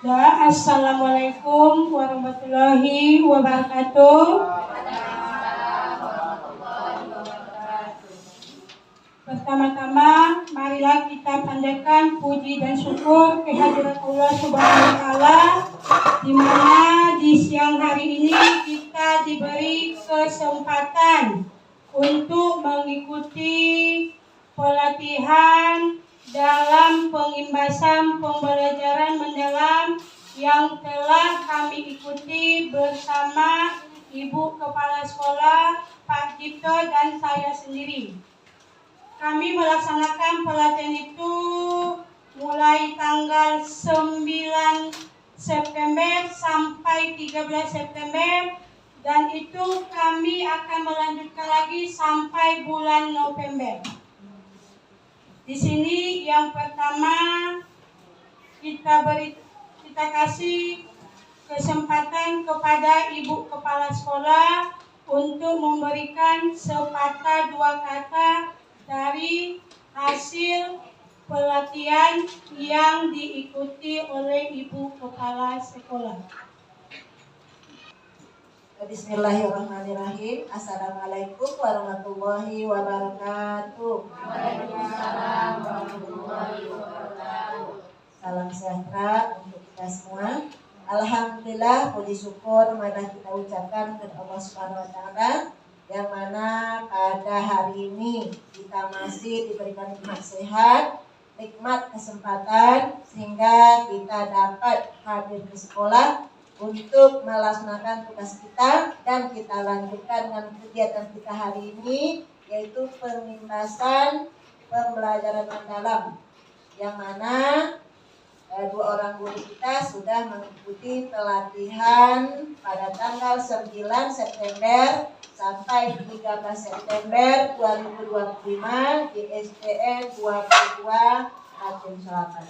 Ya, Assalamualaikum warahmatullahi wabarakatuh. Pertama-tama, marilah kita panjatkan puji dan syukur kehadirat Allah Subhanahu wa Ta'ala, di mana di siang hari ini kita diberi kesempatan untuk mengikuti pelatihan dalam pengimbasan pembelajaran mendalam yang telah kami ikuti bersama Ibu Kepala Sekolah, Pak Cipto, dan saya sendiri. Kami melaksanakan pelatihan itu mulai tanggal 9 September sampai 13 September, dan itu kami akan melanjutkan lagi sampai bulan November. Di sini yang pertama kita kasih kesempatan kepada Ibu Kepala Sekolah untuk memberikan sepatah dua kata dari hasil pelatihan yang diikuti oleh Ibu Kepala Sekolah. Bismillahirrahmanirrahim. Assalamualaikum warahmatullahi wabarakatuh. Waalaikumsalam warahmatullahi wabarakatuh. Salam sejahtera untuk kita semua. Alhamdulillah, puji syukur marilah kita ucapkan kepada Allah Subhanahu wa Ta'ala, yang mana pada hari ini kita masih diberikan nikmat sehat, nikmat kesempatan, sehingga kita dapat hadir ke sekolah untuk melaksanakan tugas kita, dan kita lanjutkan dengan kegiatan kita hari ini, yaitu pengimbasan pembelajaran mendalam, yang mana dua orang guru kita sudah mengikuti pelatihan pada tanggal 9 September sampai 13 September 2025 di SDN 22 Hakim Selatan.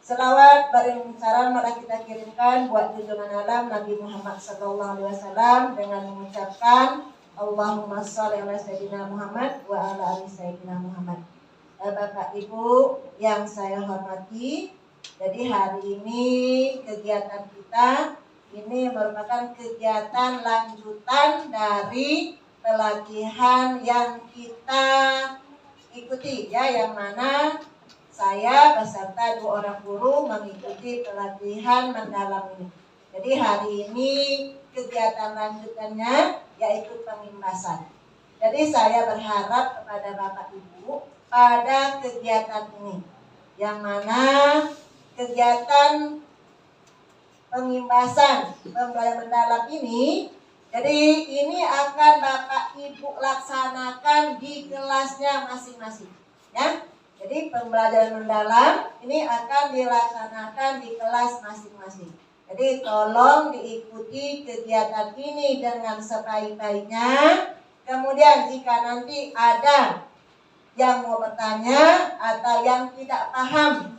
Selawat baring salam mari kita kirimkan buat junjungan alam Nabi Muhammad SAW dengan mengucapkan Allahumma sholli ala sayyidina Muhammad wa ala ali sayyidina Muhammad. Bapak Ibu yang saya hormati, jadi hari ini kegiatan kita ini merupakan kegiatan lanjutan dari pelatihan yang kita ikuti, ya, yang mana saya beserta dua orang guru mengikuti pelatihan mendalam ini. Jadi hari ini kegiatan lanjutannya yaitu pengimbasan. Jadi saya berharap kepada Bapak Ibu pada kegiatan ini, yang mana kegiatan pengimbasan pembelajaran mendalam ini, jadi ini akan Bapak Ibu laksanakan di kelasnya masing-masing, ya. Jadi pembelajaran mendalam ini akan dilaksanakan di kelas masing-masing. Jadi tolong diikuti kegiatan ini dengan sebaik-baiknya. Kemudian jika nanti ada yang mau bertanya atau yang tidak paham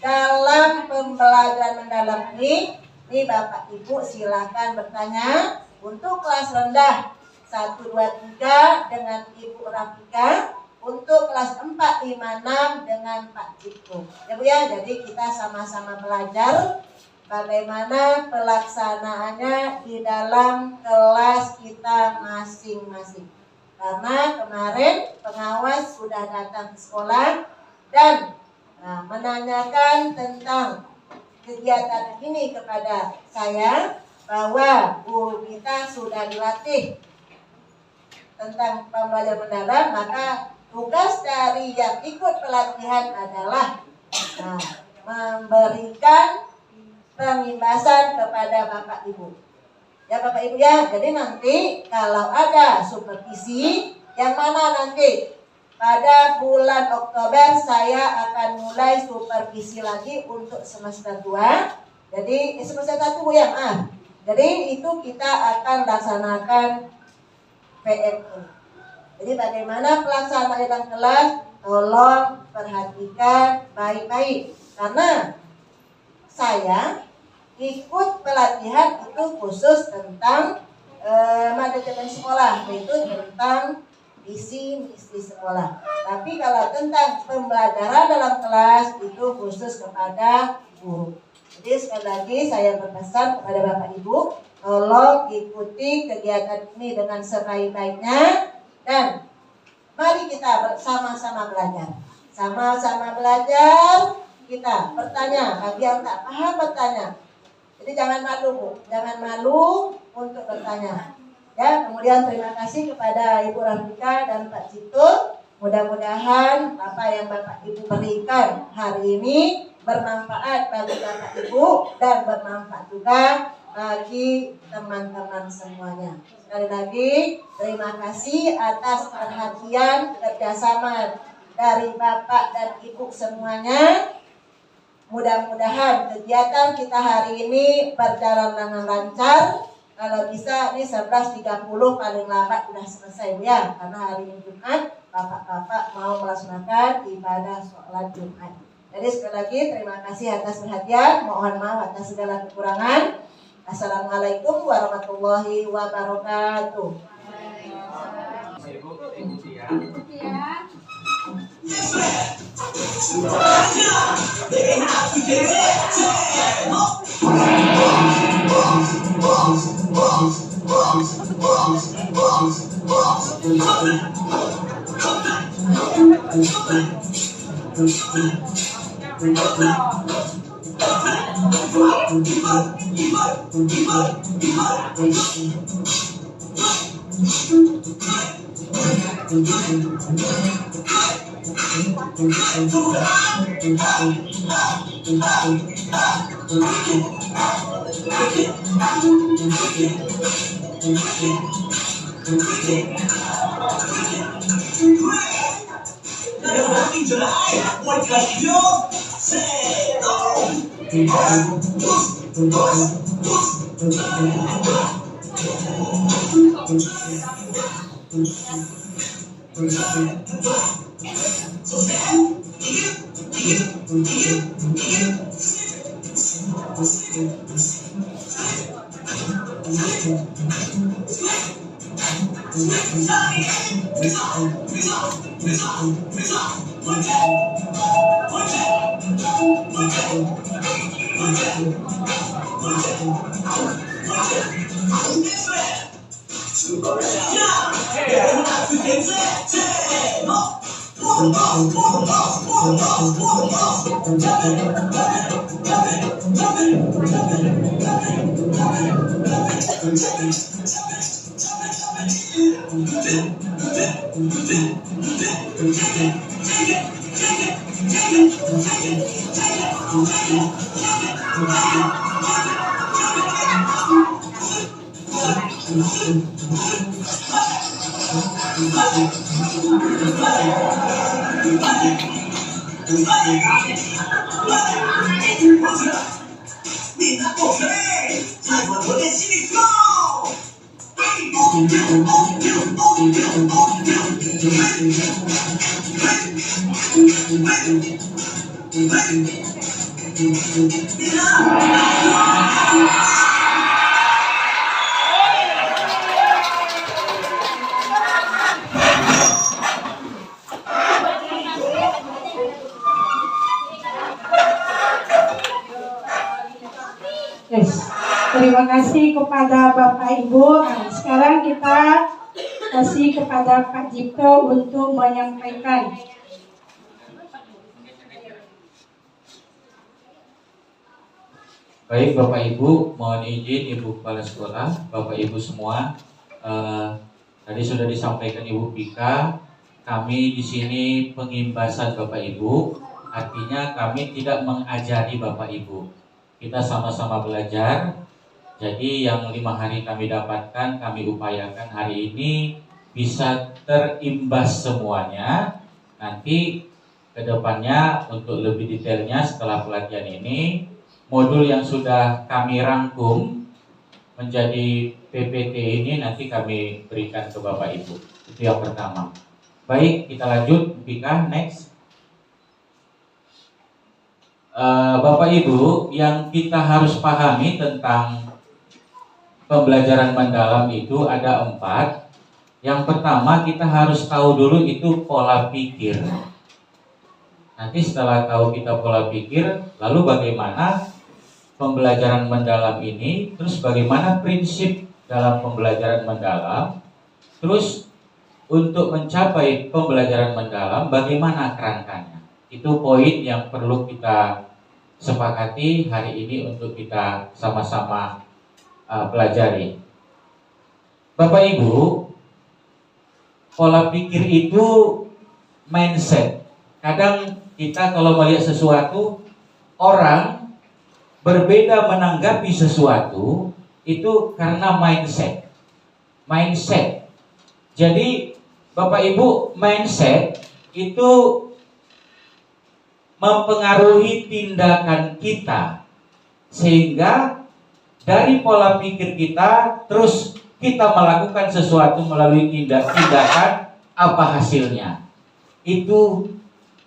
dalam pembelajaran mendalam ini Bapak Ibu silakan bertanya. Untuk kelas rendah 1, 2, 3 dengan Ibu Rafika. Untuk kelas 4, 5, 6 dengan Pak Cipto. Ya Bu ya, jadi kita sama-sama belajar bagaimana pelaksanaannya di dalam kelas kita masing-masing. Karena kemarin pengawas sudah datang ke sekolah dan menanyakan tentang kegiatan ini kepada saya, bahwa guru kita sudah dilatih tentang pembelajaran mendalam, maka tugas dari yang ikut pelatihan adalah memberikan pengimbasan kepada Bapak Ibu. Ya Bapak Ibu ya, jadi nanti kalau ada supervisi, yang mana nanti pada bulan Oktober saya akan mulai supervisi lagi untuk semester 2. Jadi semester 1 Bu ya, Jadi itu kita akan laksanakan PMI. Jadi bagaimana pelaksanaan dalam kelas, tolong perhatikan baik-baik. Karena saya ikut pelatihan itu khusus tentang manajemen sekolah, yaitu tentang visi misi sekolah. Tapi kalau tentang pembelajaran dalam kelas itu khusus kepada guru. Jadi sekali lagi saya berpesan kepada Bapak Ibu, tolong ikuti kegiatan ini dengan sebaik-baiknya dan mari kita bersama-sama belajar. Sama-sama belajar, kita bertanya, bagi yang tak paham bertanya. Jadi jangan malu Bu, jangan malu untuk bertanya. Ya, kemudian terima kasih kepada Ibu Rafika dan Pak Cipto. Mudah-mudahan apa yang Bapak Ibu berikan hari ini bermanfaat bagi Bapak Ibu dan bermanfaat juga bagi teman-teman semuanya. Sekali lagi terima kasih atas perhatian kerjasama dari Bapak dan Ibu semuanya. Mudah-mudahan kegiatan kita hari ini berjalan dengan lancar. Kalau bisa ini 11.30 paling lambat sudah selesai ya, karena hari ini Jumat Bapak-bapak mau melaksanakan ibadah sholat Jumat. Jadi sekali lagi terima kasih atas perhatian. Mohon maaf atas segala kekurangan. Assalamualaikum warahmatullahi wabarakatuh. Yes. Terima kasih kepada Bapak Ibu. Nah, sekarang kita kasih kepada Pak Cipto untuk menyampaikan. Baik Bapak Ibu, mohon izin Ibu Kepala Sekolah, Bapak Ibu semua. Tadi sudah disampaikan Ibu Pika, kami di sini pengimbasan Bapak Ibu, artinya kami tidak mengajari Bapak Ibu. Kita sama-sama belajar. Jadi yang 5 hari kami dapatkan, kami upayakan hari ini bisa terimbas semuanya. Nanti kedepannya untuk lebih detailnya setelah pelatihan ini, modul yang sudah kami rangkum menjadi PPT ini nanti kami berikan ke Bapak Ibu. Itu yang pertama. Baik, kita lanjut. Pika, next. Bapak Ibu, yang kita harus pahami tentang pembelajaran mendalam itu ada 4. Yang pertama kita harus tahu dulu itu pola pikir. Nanti setelah tahu kita pola pikir, lalu bagaimana pembelajaran mendalam ini, terus bagaimana prinsip dalam pembelajaran mendalam, terus untuk mencapai pembelajaran mendalam bagaimana kerangkanya. Itu poin yang perlu kita sepakati hari ini untuk kita sama-sama pelajari. Bapak Ibu, pola pikir itu mindset. Kadang kita kalau melihat sesuatu, orang berbeda menanggapi sesuatu itu karena mindset. Mindset. Jadi Bapak Ibu, mindset itu mempengaruhi tindakan kita, sehingga dari pola pikir kita terus kita melakukan sesuatu melalui tindakan, apa hasilnya? Itu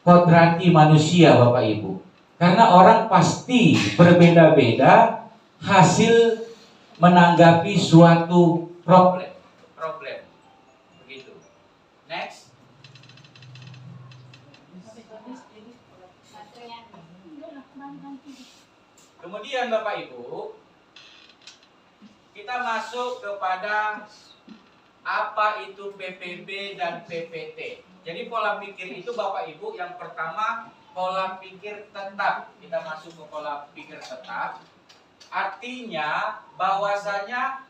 kodrati manusia, Bapak Ibu. Karena orang pasti berbeda-beda hasil menanggapi suatu problem. Begitu. Next. Kemudian Bapak Ibu, kita masuk kepada apa itu PPB dan PPT. Jadi pola pikir itu Bapak Ibu, yang pertama pola pikir tetap. Kita masuk ke pola pikir tetap. Artinya bahwasanya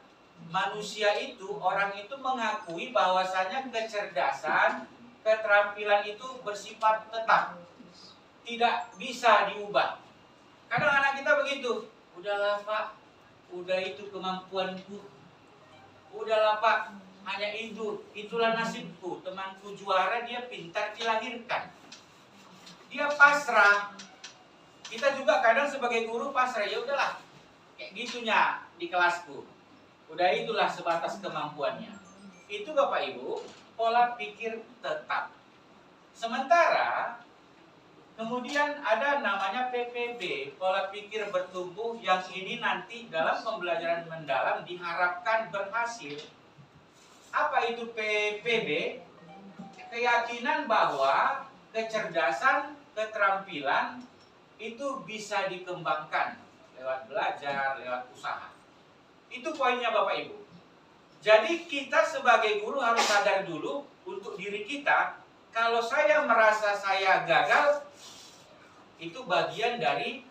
manusia itu, orang itu mengakui bahwasanya kecerdasan, keterampilan itu bersifat tetap. Tidak bisa diubah. Kadang anak kita begitu. Udahlah Pak, udah itu kemampuanku. Udahlah Pak, hanya itulah nasibku. Temanku juara, dia pintar dilahirkan. Dia pasrah. Kita juga kadang sebagai guru pasrah. Ya udahlah, kayak gitunya di kelasku. Udah itulah sebatas kemampuannya. Itu Bapak Ibu, pola pikir tetap. Sementara kemudian ada namanya PPB, pola pikir bertumbuh, yang ini nanti dalam pembelajaran mendalam diharapkan berhasil. Apa itu PPB? Keyakinan bahwa kecerdasan, keterampilan itu bisa dikembangkan lewat belajar, lewat usaha. Itu poinnya Bapak Ibu. Jadi kita sebagai guru harus sadar dulu untuk diri kita, kalau saya merasa saya gagal, itu bagian dari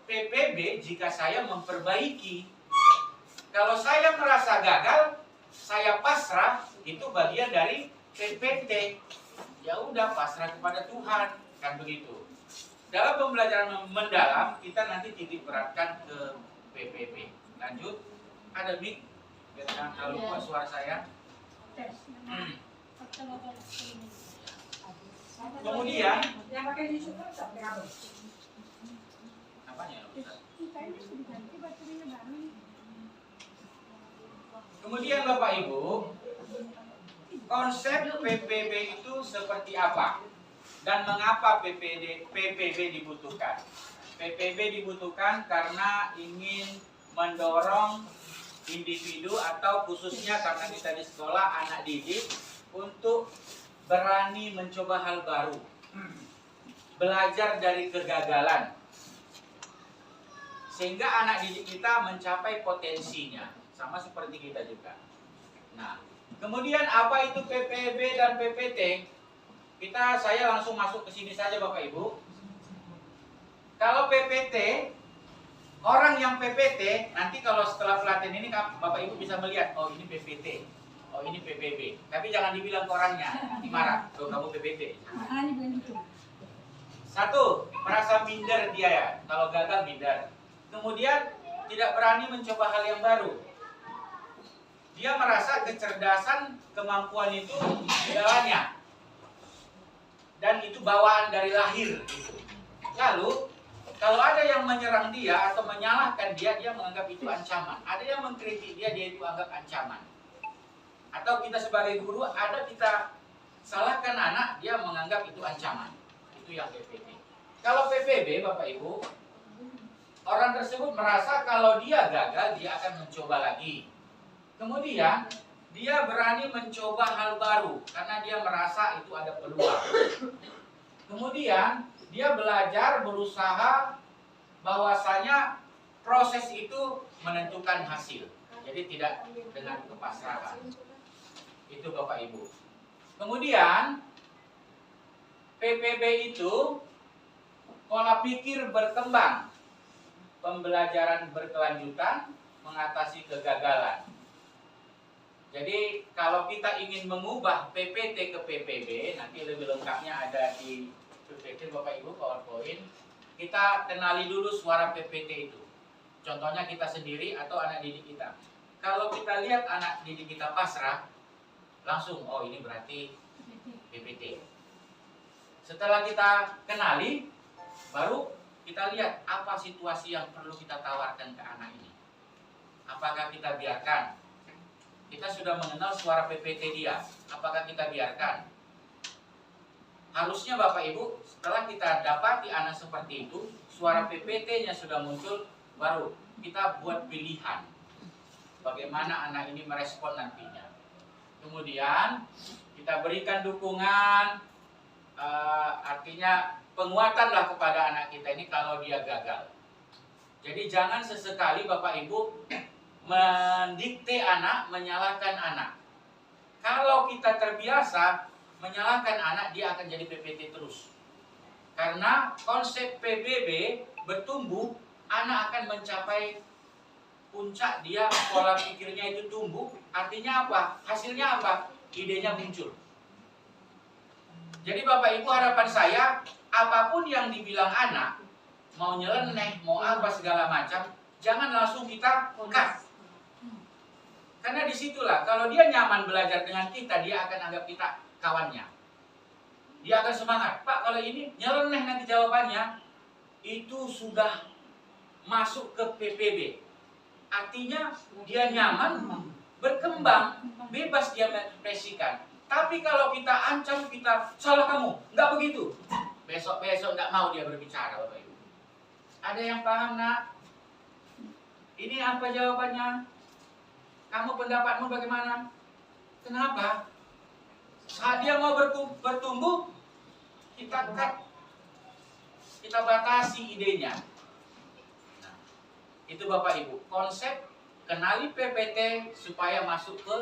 PPB jika saya memperbaiki. Kalau saya merasa gagal, saya pasrah, itu bagian dari PPT. Ya udah, pasrah kepada Tuhan, kan begitu. Dalam pembelajaran mendalam kita nanti titik beratkan ke PPB. Lanjut, ada mic, biar jangan terlalu kuat suara saya. Kemudian, apanya? Kemudian Bapak Ibu, konsep PPB itu seperti apa? Dan mengapa PPB dibutuhkan? PPB dibutuhkan karena ingin mendorong individu atau khususnya karena kita di sekolah anak didik untuk berani mencoba hal baru, belajar dari kegagalan, sehingga anak didik kita mencapai potensinya, sama seperti kita juga. Nah, kemudian apa itu PPB dan PPT? Saya langsung masuk ke sini saja Bapak Ibu. Kalau PPT, orang yang PPT, nanti kalau setelah pelatihan ini Bapak Ibu bisa melihat, oh ini PPT, oh ini PPB. Tapi jangan dibilang ke orangnya, nanti marah, oh kamu PPT. Satu, merasa minder dia ya, kalau gagal minder. Kemudian tidak berani mencoba hal yang baru. Dia merasa kecerdasan, kemampuan itu segalanya. Dan itu bawaan dari lahir. Lalu, kalau ada yang menyerang dia atau menyalahkan dia, dia menganggap itu ancaman. Ada yang mengkritik dia, dia itu anggap ancaman. Atau kita sebagai guru, ada kita salahkan anak, dia menganggap itu ancaman. Itu yang PPB. Kalau PPB, Bapak Ibu, orang tersebut merasa kalau dia gagal, dia akan mencoba lagi. Kemudian, dia berani mencoba hal baru, karena dia merasa itu ada peluang. Kemudian, dia belajar, berusaha bahwasanya proses itu menentukan hasil. Jadi tidak dengan kepasrahan. Itu Bapak Ibu. Kemudian PPB itu pola pikir berkembang, pembelajaran berkelanjutan, mengatasi kegagalan. Jadi kalau kita ingin mengubah PPT ke PPB, nanti lebih lengkapnya ada di PPT Bapak Ibu PowerPoint. Kita kenali dulu suara PPT itu. Contohnya kita sendiri atau anak didik kita. Kalau kita lihat anak didik kita pasrah, langsung, oh ini berarti PPT. Setelah kita kenali, baru kita lihat apa situasi yang perlu kita tawarkan ke anak ini. Apakah kita biarkan? Kita sudah mengenal suara PPT dia. Apakah kita biarkan? Harusnya Bapak Ibu, setelah kita dapati anak seperti itu, suara PPT-nya sudah muncul, baru kita buat pilihan. Bagaimana anak ini merespon nantinya. Kemudian kita berikan dukungan, artinya penguatanlah kepada anak kita ini kalau dia gagal. Jadi jangan sesekali Bapak Ibu mendikte anak, menyalahkan anak. Kalau kita terbiasa menyalahkan anak, dia akan jadi PPT terus. Karena konsep PBB bertumbuh, anak akan mencapai puncak dia, pola pikirnya itu tumbuh. Artinya apa? Hasilnya apa? Idenya muncul. Jadi Bapak Ibu, harapan saya, apapun yang dibilang anak, mau nyeleneh, mau apa segala macam, jangan langsung kita cut. Karena disitulah, kalau dia nyaman belajar dengan kita, dia akan anggap kita kawannya. Dia akan semangat. Pak, kalau ini nyeleneh nanti jawabannya, itu sudah masuk ke PPB. Artinya dia nyaman, berkembang, bebas dia mengekspresikan. Tapi kalau kita ancam, kita salah kamu, nggak begitu. Besok-besok nggak mau dia berbicara, Bapak Ibu. Ada yang paham, nak? Ini apa jawabannya? Kamu pendapatmu bagaimana? Kenapa? Saat dia mau bertumbuh, kita cut, kita batasi idenya. Nah, itu Bapak Ibu, konsep kenali PPT supaya masuk ke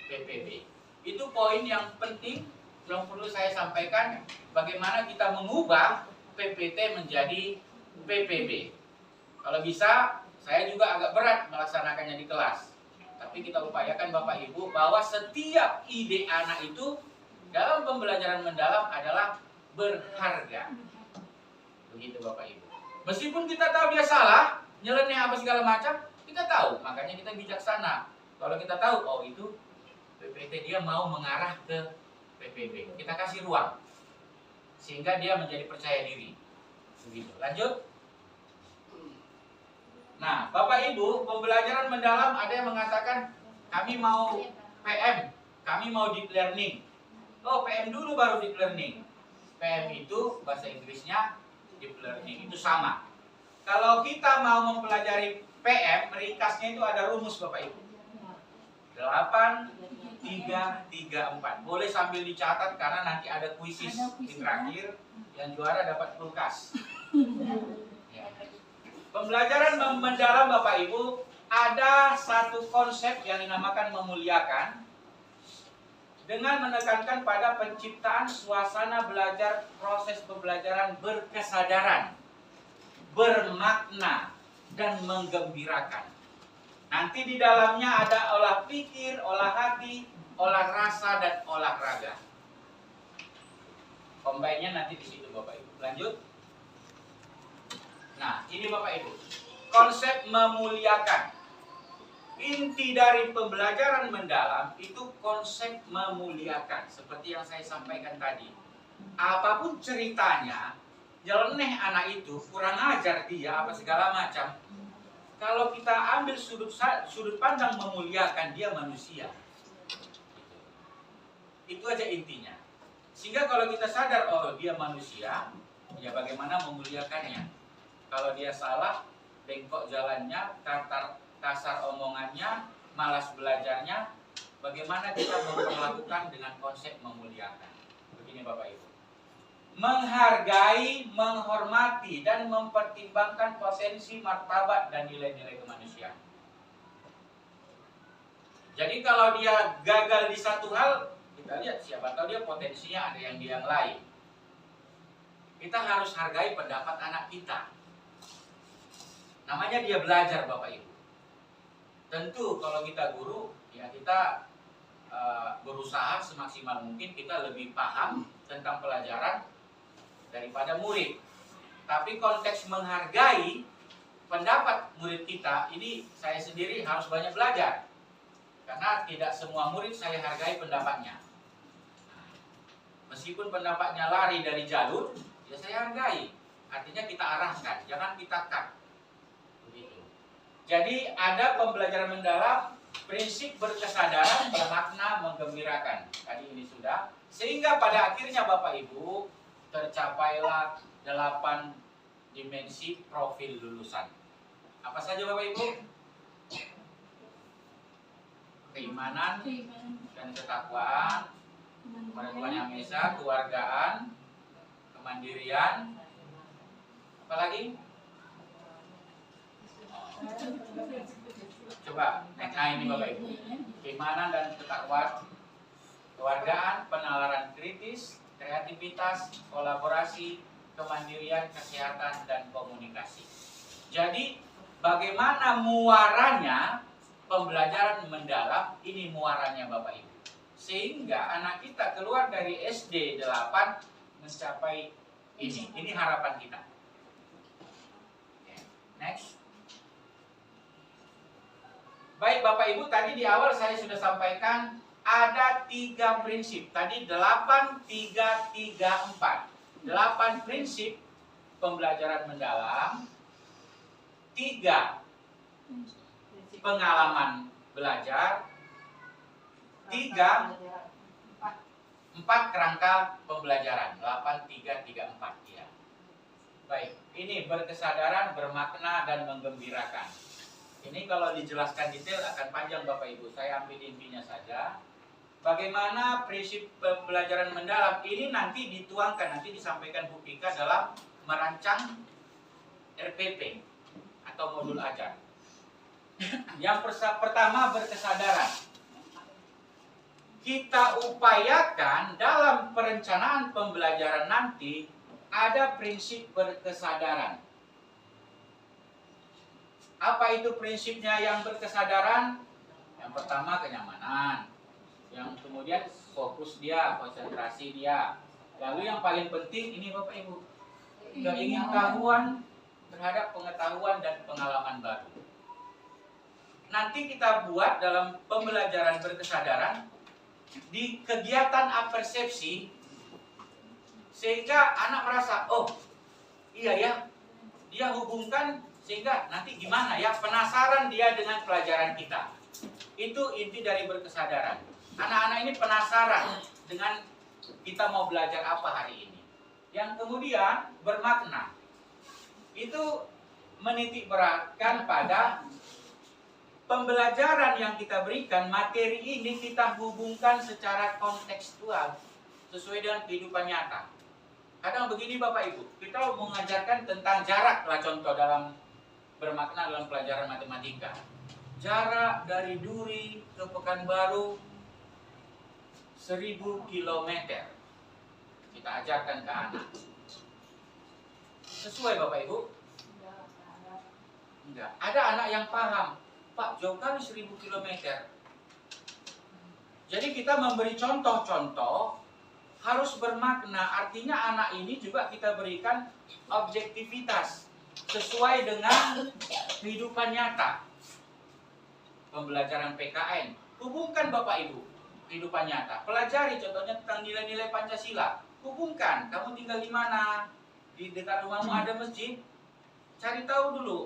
PPB. Itu poin yang penting yang perlu saya sampaikan, bagaimana kita mengubah PPT menjadi PPB. Kalau bisa, saya juga agak berat melaksanakannya di kelas. Tapi kita upayakan Bapak Ibu bahwa setiap ide anak itu dalam pembelajaran mendalam adalah berharga. Begitu Bapak Ibu. Meskipun kita tahu dia salah, nyeleneh apa segala macam, kita tahu. Makanya kita bijaksana. Kalau kita tahu, oh itu PPT dia mau mengarah ke PPB. Kita kasih ruang. Sehingga dia menjadi percaya diri. Begitu. Lanjut. Nah, Bapak Ibu, pembelajaran mendalam ada yang mengatakan kami mau PM, kami mau deep learning. Oh, PM dulu baru deep learning. PM itu bahasa Inggrisnya deep learning, itu sama. Kalau kita mau mempelajari PM, ringkasnya itu ada rumus Bapak Ibu. 8, 3, 3, 4. Boleh sambil dicatat karena nanti ada kuisis di terakhir, yang juara dapat kulkas. Ya. Pembelajaran mendalam Bapak Ibu, ada satu konsep yang dinamakan memuliakan dengan menekankan pada penciptaan suasana belajar, proses pembelajaran berkesadaran, bermakna, dan menggembirakan. Nanti di dalamnya ada olah pikir, olah hati, olah rasa, dan olah raga. Combine-nya nanti di situ Bapak Ibu. Lanjut. Nah, ini Bapak Ibu, konsep memuliakan. Inti dari pembelajaran mendalam itu konsep memuliakan. Seperti yang saya sampaikan tadi. Apapun ceritanya, nyeleneh anak itu, kurang ajar dia, apa segala macam. Kalau kita ambil sudut pandang memuliakan, dia manusia. Itu aja intinya. Sehingga kalau kita sadar, oh dia manusia, ya bagaimana memuliakannya. Kalau dia salah, bengkok jalannya, kasar omongannya, malas belajarnya, bagaimana kita memperlakukan dengan konsep memuliakan. Begini Bapak Ibu. menghargai, menghormati, dan mempertimbangkan potensi, martabat, dan nilai-nilai kemanusiaan. Jadi kalau dia gagal di satu hal, kita lihat siapa tahu dia potensinya ada yang di yang lain. Kita harus hargai pendapat anak kita. Namanya dia belajar, Bapak Ibu. Tentu kalau kita guru, ya kita berusaha semaksimal mungkin kita lebih paham tentang pelajaran daripada murid. Tapi konteks menghargai pendapat murid kita, ini saya sendiri harus banyak belajar. Karena tidak semua murid saya hargai pendapatnya. Meskipun pendapatnya lari dari jalur, ya saya hargai. Artinya kita arahkan, jangan kita cut. Begitu. Jadi ada pembelajaran mendalam, prinsip berkesadaran, bermakna, menggembirakan. Tadi ini sudah. Sehingga pada akhirnya Bapak Ibu tercapailah 8 dimensi profil lulusan. Apa saja Bapak Ibu? Keimanan dan ketakwaan kepada Tuhan Yang Maha Esa, keluargaan, kemandirian, apa lagi? Coba, ini Bapak Ibu. Keimanan dan ketakwaan, keluargaan, penalaran kritis, kreativitas, kolaborasi, kemandirian, kesehatan, dan komunikasi. Jadi, bagaimana muaranya pembelajaran mendalam, ini muaranya Bapak Ibu. Sehingga anak kita keluar dari SD 8 mencapai ini. Ini harapan kita. Next. Baik Bapak Ibu, tadi di awal saya sudah sampaikan ada 3 prinsip. Tadi 8, 3, 3, 4. 8 prinsip pembelajaran mendalam. 3 pengalaman belajar. 3, 4 kerangka pembelajaran. 8, 3, 3, 4 ya. Baik, ini berkesadaran, bermakna, dan menggembirakan. Ini kalau dijelaskan detail akan panjang Bapak Ibu. Saya ambil intinya saja. Bagaimana prinsip pembelajaran mendalam ini nanti dituangkan, nanti disampaikan Bu Pika dalam merancang RPP atau modul ajar. Yang pertama berkesadaran. Kita upayakan dalam perencanaan pembelajaran nanti ada prinsip berkesadaran. Apa itu prinsipnya yang berkesadaran? Yang pertama kenyamanan. Yang kemudian fokus dia, konsentrasi dia. Lalu yang paling penting ini Bapak Ibu, keingintahuan terhadap pengetahuan dan pengalaman baru. Nanti kita buat dalam pembelajaran berkesadaran di kegiatan apersepsi sehingga anak merasa, oh iya ya, dia hubungkan sehingga nanti gimana ya, penasaran dia dengan pelajaran kita. Itu inti dari berkesadaran. Anak-anak ini penasaran dengan kita mau belajar apa hari ini. Yang kemudian bermakna. Itu menitik beratkan pada pembelajaran yang kita berikan, materi ini kita hubungkan secara kontekstual sesuai dengan kehidupan nyata. Kadang begini Bapak Ibu, kita mengajarkan tentang jarak lah, contoh dalam bermakna dalam pelajaran matematika. Jarak dari Duri ke Pekanbaru 1000 km. Kita ajarkan ke anak. Sesuai Bapak Ibu? Enggak. Ada anak yang paham, Pak, jauh kali 1000 km. Jadi kita memberi contoh-contoh harus bermakna. Artinya anak ini juga kita berikan objektivitas sesuai dengan kehidupan nyata. Pembelajaran PKN, hubungkan Bapak Ibu kehidupan nyata. Pelajari contohnya tentang nilai-nilai Pancasila. Hubungkan, kamu tinggal di mana? Di dekat rumahmu ada masjid? Cari tahu dulu.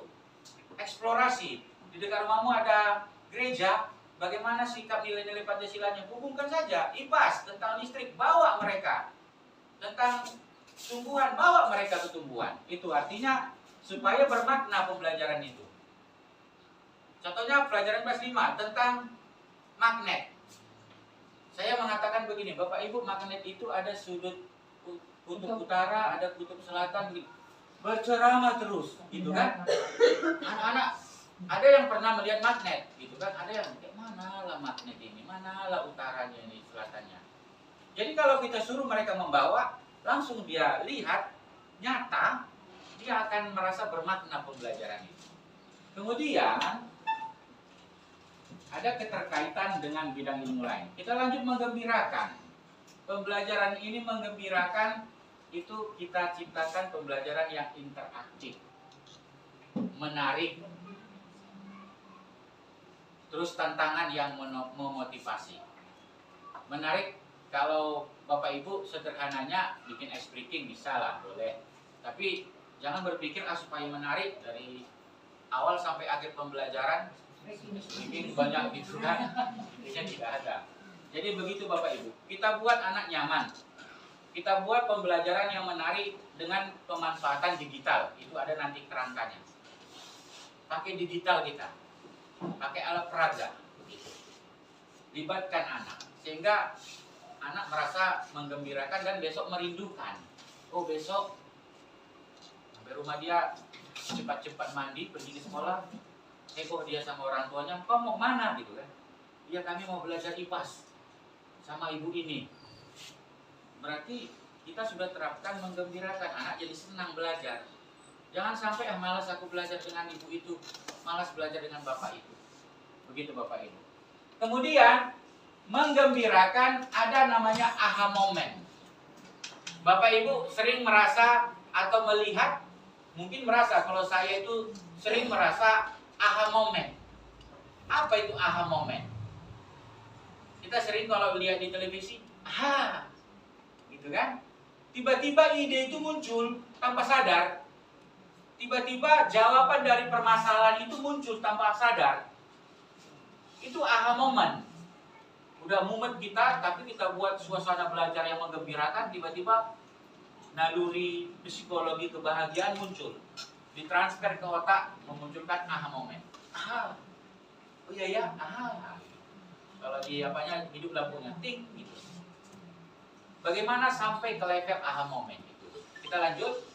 Eksplorasi. Di dekat rumahmu ada gereja, bagaimana sikap nilai-nilai Pancasilanya? Hubungkan saja. IPAS tentang listrik, bawa mereka. Tentang tumbuhan, bawa mereka ke tumbuhan. Itu artinya supaya bermakna pembelajaran itu. Contohnya pelajaran kelas 5 tentang magnet. Saya mengatakan begini, Bapak Ibu, magnet itu ada sudut kutub utara, ada kutub selatan, gitu. Berceramah terus, gitu kan? Anak-anak ada yang pernah melihat magnet, gitu kan? Ada yang manalah magnet ini, manalah utaranya ini, selatannya. Jadi kalau kita suruh mereka membawa, langsung dia lihat nyata, dia akan merasa bermakna pembelajaran itu. Kemudian ada keterkaitan dengan bidang ilmu lain. Kita lanjut menggembirakan. Pembelajaran ini menggembirakan, itu kita ciptakan pembelajaran yang interaktif, menarik, terus tantangan yang memotivasi. Menarik, kalau Bapak Ibu sederhananya bikin ice breaking bisa lah, boleh. Tapi jangan berpikir supaya menarik dari awal sampai akhir pembelajaran bikin banyak gitu kan, intinya tidak ada. Jadi begitu Bapak Ibu, kita buat anak nyaman, kita buat pembelajaran yang menarik dengan pemanfaatan digital. Itu ada nanti kerangkanya. Pakai digital kita, pakai alat peraga, libatkan anak sehingga anak merasa menggembirakan dan besok merindukan. Oh besok sampai rumah dia cepat-cepat mandi pergi ke sekolah. Kok dia sama orang tuanya, kau mau mana gitu kan? Iya kami mau belajar IPAS sama ibu ini. Berarti kita sudah terapkan menggembirakan, anak jadi senang belajar. Jangan sampai malas aku belajar dengan ibu itu, malas belajar dengan bapak itu. Begitu Bapak Ibu. Kemudian menggembirakan ada namanya aha moment. Bapak Ibu sering merasa atau melihat, mungkin merasa kalau saya itu sering merasa aha moment. Apa itu aha moment? Kita sering kalau lihat di televisi, aha, gitu kan? Tiba-tiba ide itu muncul tanpa sadar. Tiba-tiba jawaban dari permasalahan itu muncul tanpa sadar. Itu aha moment. Udah mumet kita, tapi kita buat suasana belajar yang menggembirakan, tiba-tiba naluri psikologi kebahagiaan muncul. Ditransfer ke otak, memunculkan aha moment. Aha, oh iya ya, aha. Kalau di apanya hidup lampunya, ting gitu. Bagaimana sampai ke level aha moment itu? Kita lanjut.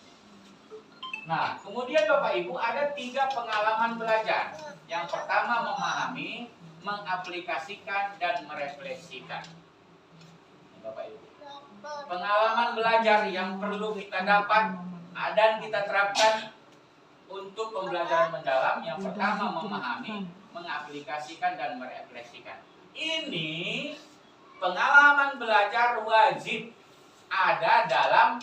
Nah, kemudian Bapak Ibu ada 3 pengalaman belajar. Yang pertama memahami, mengaplikasikan dan merefleksikan. Bapak Ibu. Pengalaman belajar yang perlu kita dapat dan kita terapkan untuk pembelajaran mendalam. Yang pertama memahami, mengaplikasikan dan merefleksikan. Ini pengalaman belajar wajib ada dalam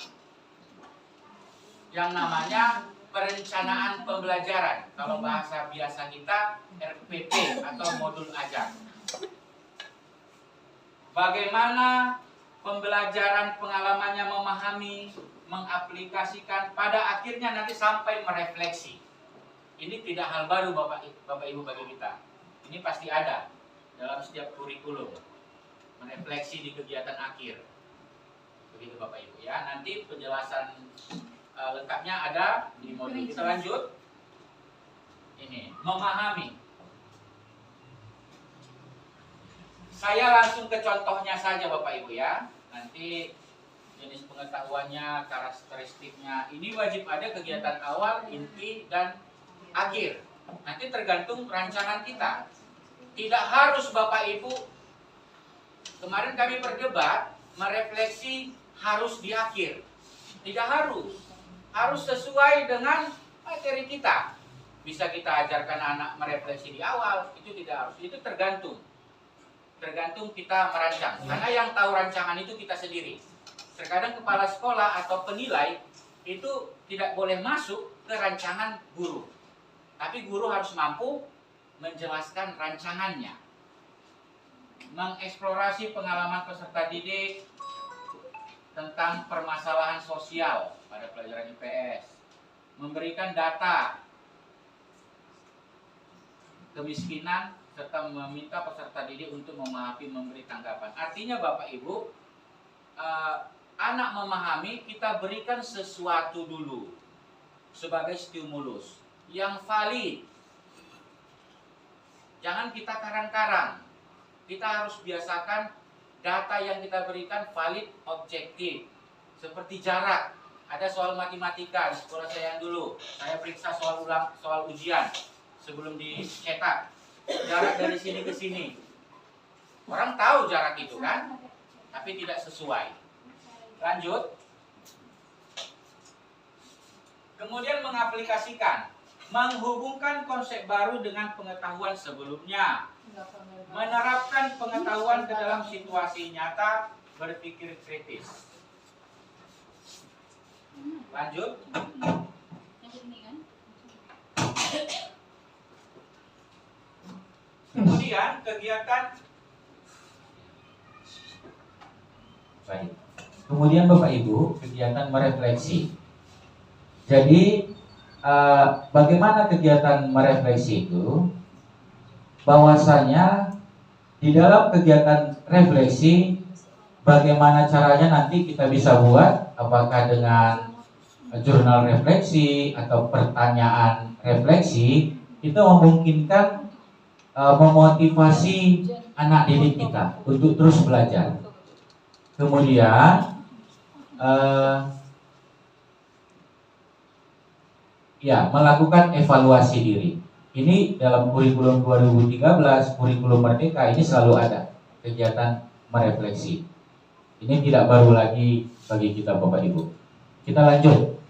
yang namanya perencanaan pembelajaran. Kalau bahasa biasa kita RPP atau modul ajar. Bagaimana pembelajaran pengalamannya memahami, mengaplikasikan, pada akhirnya nanti sampai merefleksi. Ini tidak hal baru Bapak Ibu bagi kita. Ini pasti ada dalam setiap kurikulum. Merefleksi di kegiatan akhir. Begitu Bapak Ibu ya. Nanti penjelasan lengkapnya ada di modul. Kita lanjut. Ini, memahami. Saya langsung ke contohnya saja Bapak Ibu ya. Nanti jenis pengetahuannya, karakteristiknya. Ini wajib ada kegiatan awal, inti, dan akhir. Nanti tergantung rancangan kita. Tidak harus Bapak Ibu. Kemarin kami berdebat, merefleksi harus di akhir. Tidak harus. Harus sesuai dengan materi kita. Bisa kita ajarkan anak merefleksi di awal, itu tidak harus. Itu tergantung. Tergantung kita merancang. Karena yang tahu rancangan itu kita sendiri. Terkadang kepala sekolah atau penilai itu tidak boleh masuk ke rancangan guru. Tapi guru harus mampu menjelaskan rancangannya. Mengeksplorasi pengalaman peserta didik tentang permasalahan sosial pada pelajaran IPS. Memberikan data kemiskinan serta meminta peserta didik untuk memahami, memberi tanggapan. Artinya Bapak Ibu, anak memahami, kita berikan sesuatu dulu sebagai stimulus yang valid. Jangan kita karang-karang. Kita harus biasakan data yang kita berikan valid, objektif. Seperti jarak. Ada soal matematika di sekolah saya yang dulu. Saya periksa soal ujian sebelum dicetak. Jarak dari sini ke sini. Orang tahu jarak itu kan, tapi tidak sesuai. Lanjut. Kemudian mengaplikasikan, menghubungkan konsep baru dengan pengetahuan sebelumnya. Menerapkan pengetahuan ke dalam situasi nyata, berpikir kritis. Lanjut. Kemudian kegiatan. Baik. Kemudian Bapak Ibu, kegiatan merefleksi. Jadi bagaimana kegiatan merefleksi itu? Bahwasanya di dalam kegiatan refleksi, bagaimana caranya nanti kita bisa buat, apakah dengan jurnal refleksi atau pertanyaan refleksi, itu memungkinkan memotivasi anak didik kita untuk terus belajar. Kemudian melakukan evaluasi diri. Ini dalam kurikulum 2013, kurikulum Merdeka ini selalu ada kegiatan merefleksi. Ini tidak baru lagi bagi kita Bapak Ibu. Kita lanjut.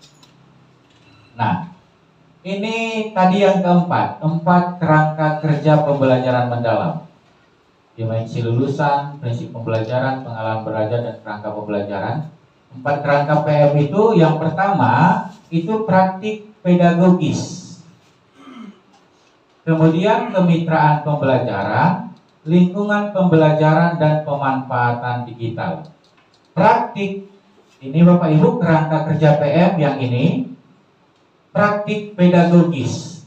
Nah, ini tadi yang keempat, 4 kerangka kerja pembelajaran mendalam. Dimensi lulusan, prinsip pembelajaran, pengalaman belajar, dan kerangka pembelajaran. 4 kerangka PM itu yang pertama itu praktik pedagogis. Kemudian kemitraan pembelajaran, lingkungan pembelajaran, dan pemanfaatan digital. Praktik, ini Bapak Ibu kerangka kerja PM yang ini, praktik pedagogis.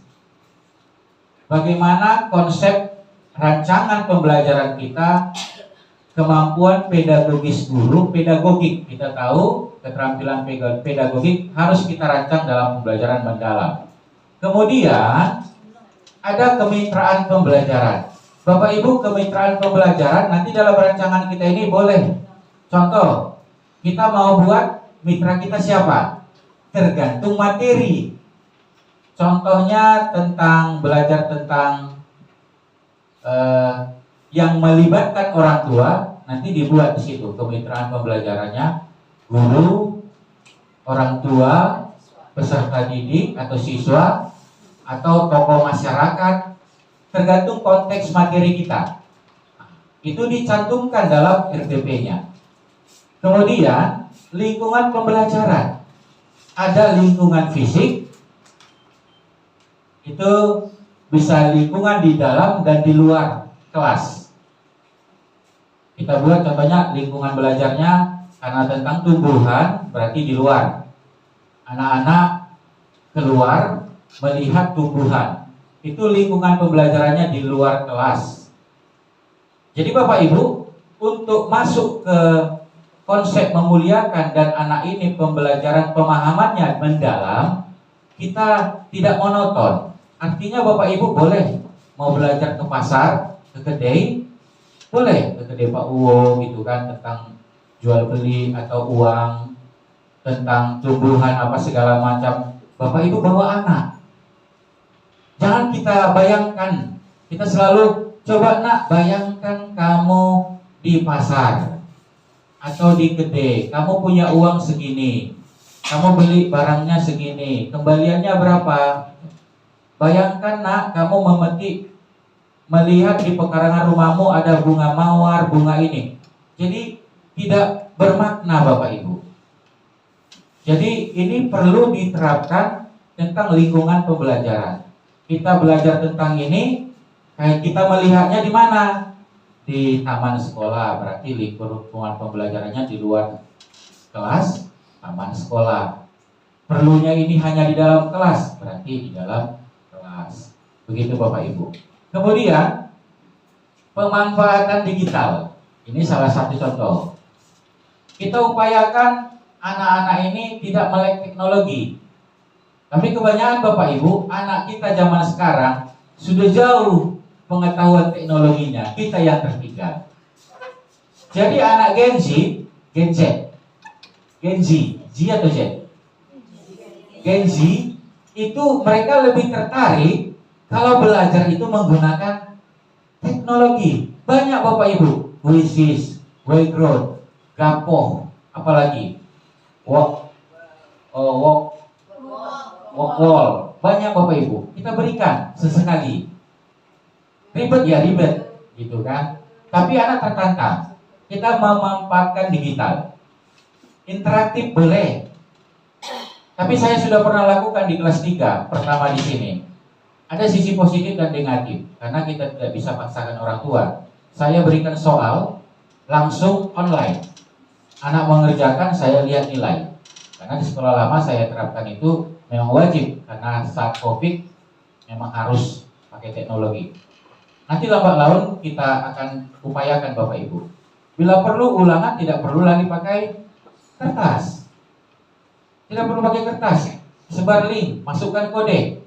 Bagaimana konsep rancangan pembelajaran kita, kemampuan pedagogis guru, pedagogik. Kita tahu keterampilan pedagogik harus kita rancang dalam pembelajaran mendalam. Kemudian ada kemitraan pembelajaran. Bapak Ibu, kemitraan pembelajaran nanti dalam rancangan kita ini boleh. Contoh, kita mau buat mitra kita siapa? Tergantung materi. Contohnya tentang belajar tentang yang melibatkan orang tua, nanti dibuat di situ kemitraan pembelajarannya guru, orang tua, peserta didik atau siswa, atau tokoh masyarakat, tergantung konteks materi kita. Itu dicantumkan dalam RPP-nya. Kemudian lingkungan pembelajaran, ada lingkungan fisik, itu bisa lingkungan di dalam dan di luar kelas. Kita buat contohnya lingkungan belajarnya karena tentang tumbuhan, berarti di luar. Anak-anak keluar melihat tumbuhan, itu lingkungan pembelajarannya di luar kelas. Jadi Bapak Ibu, untuk masuk ke konsep memuliakan dan anak ini pembelajaran pemahamannya mendalam, kita tidak monoton. Artinya Bapak Ibu boleh mau belajar ke pasar, ke kedai, boleh ke kedai Pak Uwo gitu kan, tentang jual beli atau uang, tentang tumbuhan apa segala macam. Bapak Ibu bawa anak. Jangan kita bayangkan, kita selalu coba nak bayangkan kamu di pasar atau di kedai, kamu punya uang segini, kamu beli barangnya segini, kembaliannya berapa? Bayangkan nak, kamu memetik, melihat di pekarangan rumahmu ada bunga mawar, bunga ini. Jadi tidak bermakna Bapak Ibu. Jadi ini perlu diterapkan tentang lingkungan pembelajaran. Kita belajar tentang ini, kayak kita melihatnya di mana? Di taman sekolah, berarti lingkungan pembelajarannya di luar kelas, taman sekolah. Perlunya ini hanya di dalam kelas, berarti di dalam kelas. Begitu Bapak Ibu. Kemudian pemanfaatan digital. Ini salah satu contoh. Kita upayakan anak-anak ini tidak melek teknologi. Tapi kebanyakan Bapak Ibu, anak kita zaman sekarang sudah jauh pengetahuan teknologinya, kita yang tertinggal. Jadi anak Gen Z, Gen Z, Z atau Z? Gen Z itu mereka lebih tertarik kalau belajar itu menggunakan teknologi. Banyak Bapak Ibu, Quizzes, Wayground, Gapoh, apalagi Walkwall. Banyak Bapak Ibu, kita berikan sesekali. Ribet ya ribet, gitu kan? Tapi anak tertantang. Kita memanfaatkan digital. Interaktif boleh. Tapi saya sudah pernah lakukan di kelas 3 pertama di sini. Ada sisi positif dan negatif karena kita tidak bisa paksakan orang tua. Saya berikan soal langsung online. Anak mengerjakan, saya lihat nilai. Karena di sekolah lama saya terapkan itu memang wajib karena saat Covid memang harus pakai teknologi. Nanti lambat laun kita akan upayakan Bapak Ibu. Bila perlu ulangan tidak perlu lagi pakai kertas. Tidak perlu pakai kertas. Sebar link, masukkan kode.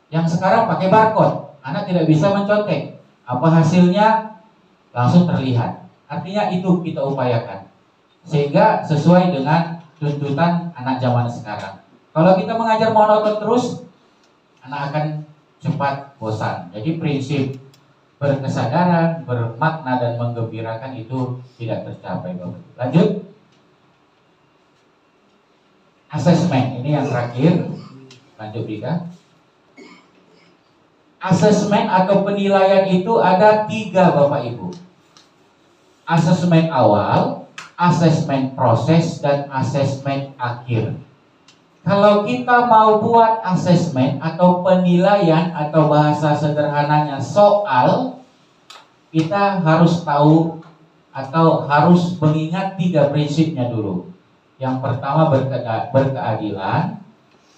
Yang sekarang pakai barcode. Anak tidak bisa mencontek. Apa hasilnya langsung terlihat. Artinya itu kita upayakan. Sehingga sesuai dengan tuntutan anak zaman sekarang. Kalau kita mengajar monoton terus, anak akan cepat bosan. Jadi prinsip berkesadaran, bermakna dan menggembirakan itu tidak tercapai. Lanjut. Asesmen, ini yang terakhir. Lanjut Bika. Asesmen atau penilaian itu ada 3 Bapak Ibu. Asesmen awal, asesmen proses, dan asesmen akhir. Kalau kita mau buat asesmen atau penilaian atau bahasa sederhananya soal, kita harus tahu atau harus mengingat 3 prinsipnya dulu. Yang pertama berkeadilan,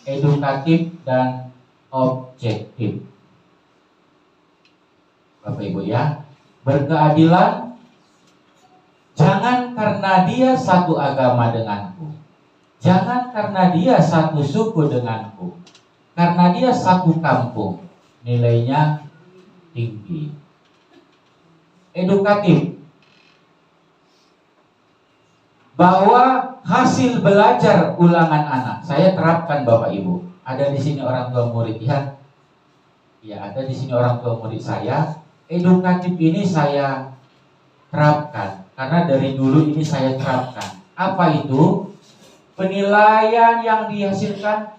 edukatif, dan objektif. Bapak Ibu ya, berkeadilan, jangan karena dia satu agama denganku, jangan karena dia satu suku denganku, karena dia satu kampung, nilainya tinggi. Edukatif, bahwa hasil belajar ulangan anak saya terapkan Bapak Ibu. Ada di sini orang tua murid ya. Ya, ada di sini orang tua murid saya. Edukatif ini saya terapkan karena dari dulu ini saya terapkan. Apa itu? Penilaian yang dihasilkan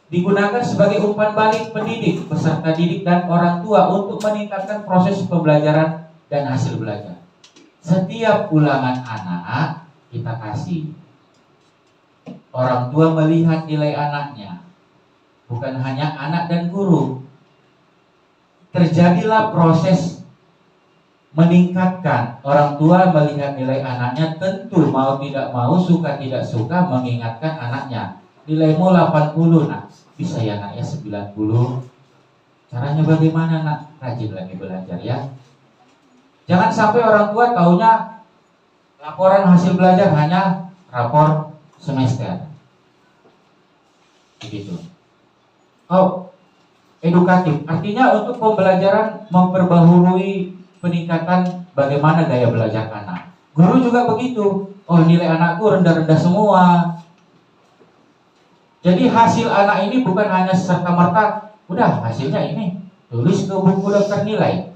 digunakan sebagai umpan balik pendidik, peserta didik dan orang tua untuk meningkatkan proses pembelajaran dan hasil belajar. Setiap ulangan anak kita kasih. Orang tua melihat nilai anaknya, bukan hanya anak dan guru. Terjadilah proses meningkatkan. Orang tua melihat nilai anaknya, tentu mau tidak mau, suka tidak suka mengingatkan anaknya. Nilaimu 80 nak, bisa ya nak ya 90. Caranya bagaimana nak? Rajin lagi belajar ya. Jangan sampai orang tua taunya laporan hasil belajar hanya rapor semester. Begitu. Edukatif artinya untuk pembelajaran memperbaharui peningkatan bagaimana gaya belajar anak. Guru juga begitu. Nilai anakku rendah-rendah semua. Jadi hasil anak ini bukan hanya serta-merta udah hasilnya ini, tulis ke buku daftar nilai.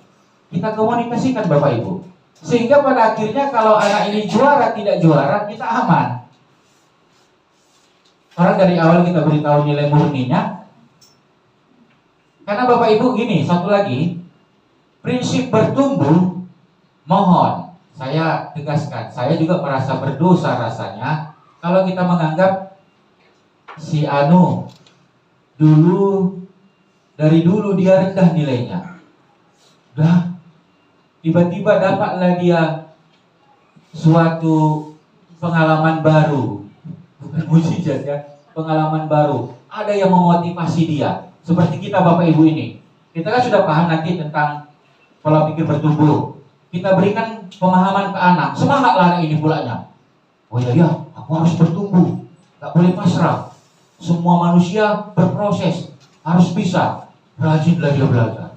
Kita komunikasikan Bapak Ibu. Sehingga pada akhirnya kalau anak ini juara tidak juara, kita aman. Orang dari awal kita beritahu nilai murninya. Karena Bapak Ibu gini, satu lagi, prinsip bertumbuh, mohon saya tegaskan, saya juga merasa berdosa rasanya kalau kita menganggap si Anu dari dulu dia rendah nilainya. Udah tiba-tiba dapatlah dia suatu pengalaman baru. Bukan mujizat ya, pengalaman baru. Ada yang memotivasi dia. Seperti kita Bapak Ibu ini. Kita kan sudah paham nanti tentang pola pikir bertumbuh. Kita berikan pemahaman ke anak. Semangatlah anak ini pulanya. Oh ya, aku harus bertumbuh. Gak boleh pasrah. Semua manusia berproses. Harus bisa. Rajinlah dia belajar.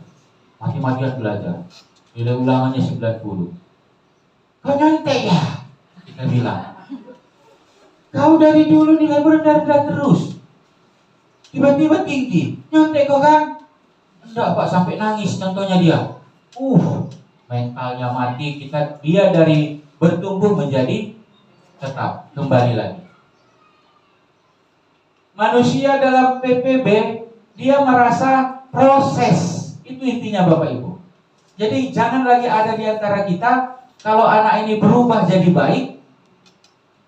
Mati-matian belajar. Nilai ulangannya 90. Kau nyantai ya? Kita bilang. Kau dari dulu nilai rendah-rendah terus. Tiba-tiba tinggi. Nyontek kau kan? Enggak Pak, sampai nangis contohnya dia. Mentalnya mati. Dia dari bertumbuh menjadi tetap kembali lagi. Manusia dalam PPB dia merasa proses. Itu intinya Bapak Ibu. Jadi jangan lagi ada di antara kita kalau anak ini berubah jadi baik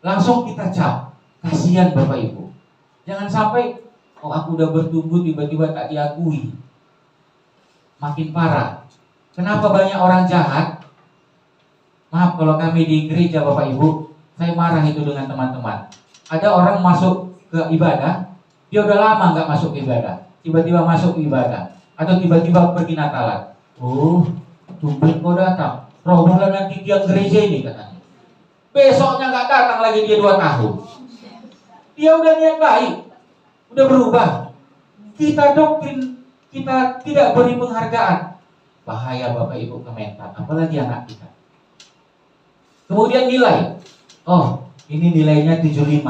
langsung kita cap. Kasihan Bapak Ibu. Jangan sampai aku udah bertumbuh tiba-tiba tak diakui. Makin parah. Kenapa banyak orang jahat? Maaf kalau kami di gereja Bapak Ibu, saya marah itu dengan teman-teman. Ada orang masuk ke ibadah, dia udah lama nggak masuk ke ibadah, tiba-tiba masuk ke ibadah, atau tiba-tiba pergi Natalan. Tumben kau datang, robohlah nanti tiang gereja ini katanya. Besoknya nggak datang lagi dia 2 tahun. Dia udah niat baik, udah berubah. Kita doktrin, kita tidak beri penghargaan. Bahaya Bapak Ibu ke mental, apalagi anak kita. Kemudian nilai. Ini nilainya 75.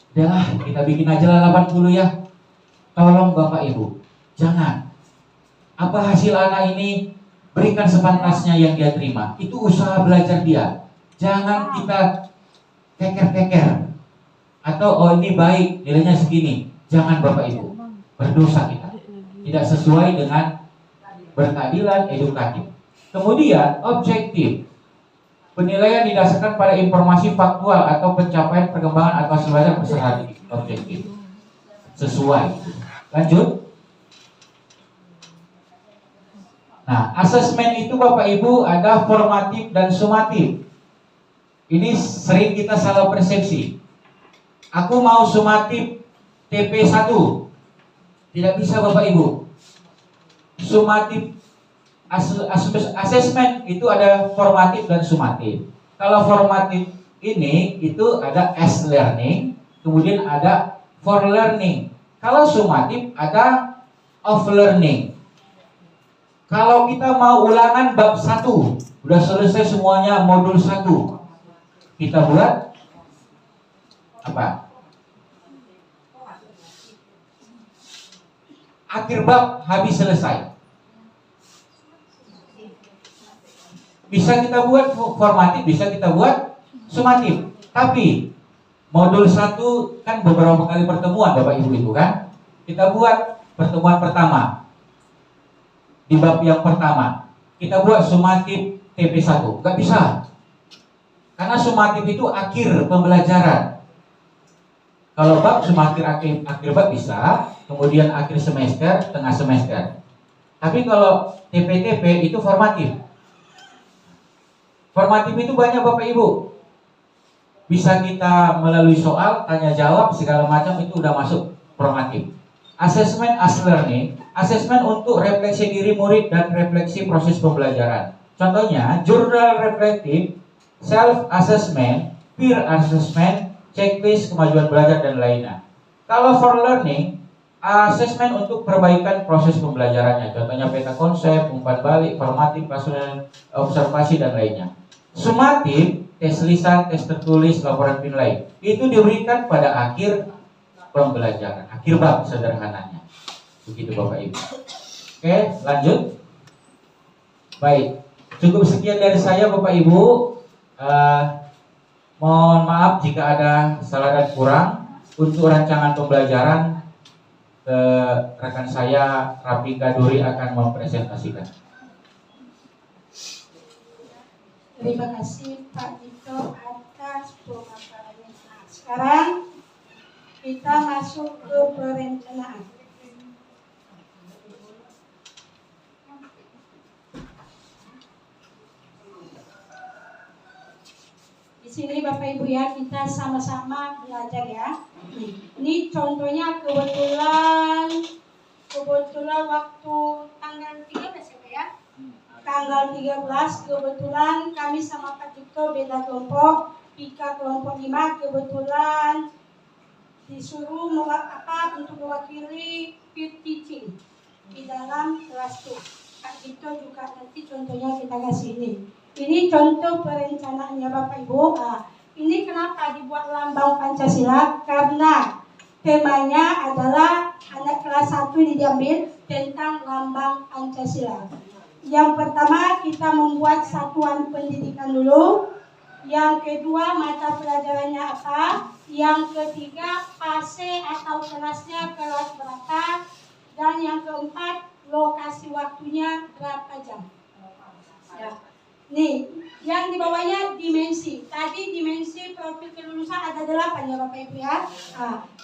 Udahlah, kita bikin aja lah 80 ya. Tolong Bapak Ibu, jangan. Apa hasil anak ini? Berikan sepantasnya yang dia terima. Itu usaha belajar dia. Jangan kita keker-keker. Atau ini baik, nilainya segini. Jangan Bapak Ibu. Berdosa kita. Tidak sesuai dengan berkeadilan edukatif. Kemudian objektif. Penilaian didasarkan pada informasi faktual atau pencapaian perkembangan atau belajar bersama objektif. Sesuai. Lanjut. Nah, asesmen itu Bapak Ibu ada formatif dan sumatif. Ini sering kita salah persepsi. Aku mau sumatif TP1. Tidak bisa Bapak Ibu. Sumatif asesmen itu ada formatif dan sumatif. Kalau formatif ini itu ada as learning, kemudian ada for learning. Kalau sumatif ada of learning. Kalau kita mau ulangan bab 1, udah selesai semuanya modul 1, kita buat apa? Akhir bab habis selesai. Bisa kita buat formatif, bisa kita buat sumatif. Tapi modul 1 kan beberapa kali pertemuan Bapak Ibu itu kan. Kita buat pertemuan pertama. Di bab yang pertama kita buat sumatif TP1. Gak bisa. Karena sumatif itu akhir pembelajaran. Kalau bab sumatif akhir bab bisa, kemudian akhir semester, tengah semester. Tapi kalau TP-TP itu formatif. Formatif itu banyak Bapak Ibu. Bisa kita melalui soal, tanya jawab, segala macam itu udah masuk formatif. Asesmen as learning, asesmen untuk refleksi diri murid dan refleksi proses pembelajaran. Contohnya, jurnal reflektif, self assessment, peer assessment, checklist kemajuan belajar dan lainnya. Kalau for learning, asesmen untuk perbaikan proses pembelajarannya. Contohnya peta konsep, umpan balik, formatif, pasukan observasi dan lainnya. Sumatif, tes lisan, tes tertulis, laporan penilaian. Itu diberikan pada akhir pembelajaran, akhir bab sederhananya. Begitu Bapak Ibu. Oke, lanjut. Baik, cukup sekian dari saya Bapak Ibu. Mohon maaf jika ada salah dan kurang. Untuk rancangan pembelajaran, rekan saya Rafika Duri akan mempresentasikan. Terima kasih Pak Dito atas pemaparannya. Nah, sekarang kita masuk ke perencanaan. Di sini Bapak Ibu ya, kita sama-sama belajar ya. Ini contohnya kebetulan waktu tanggal 13 ya. Tanggal 13 kebetulan kami sama Pak Dito beda kelompok, Pika kelompok 5 kebetulan disuruh untuk mewakili peer teaching di dalam kelas tuh. Pak Dito juga nanti contohnya kita kasih ini. Ini contoh perencanaannya Bapak Ibu. Ini kenapa dibuat lambang Pancasila? Karena temanya adalah anak kelas 1 ini diambil tentang lambang Pancasila. Yang pertama kita membuat satuan pendidikan dulu. Yang kedua mata pelajarannya apa. Yang ketiga fase atau kelasnya kelas berapa. Dan yang keempat lokasi waktunya berapa jam. Ya. Nih, yang di bawahnya dimensi. Tadi dimensi profil kelulusan ada 8 ya Bapak Ibu ya.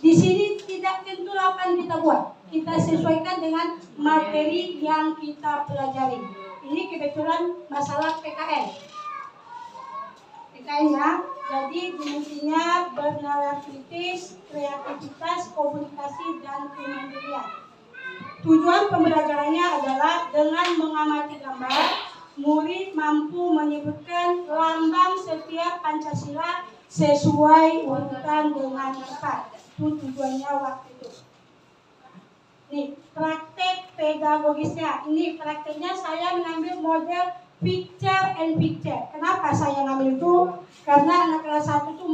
Di sini tidak tentu 8 kita buat. Kita sesuaikan dengan materi yang kita pelajari. Ini kebetulan masalah PKN. PKN ya. Jadi dimensinya bernalar kritis, kreativitas, komunikasi, dan kemandirian. Tujuan pembelajarannya adalah dengan mengamati gambar, murid mampu menyebutkan lambang setiap Pancasila sesuai urutan dengan tepat. Itu tujuannya waktu itu. Nih, praktek pedagogisnya. Ini prakteknya saya mengambil model picture and picture. Kenapa saya ngambil itu? Karena anak kelas 1 itu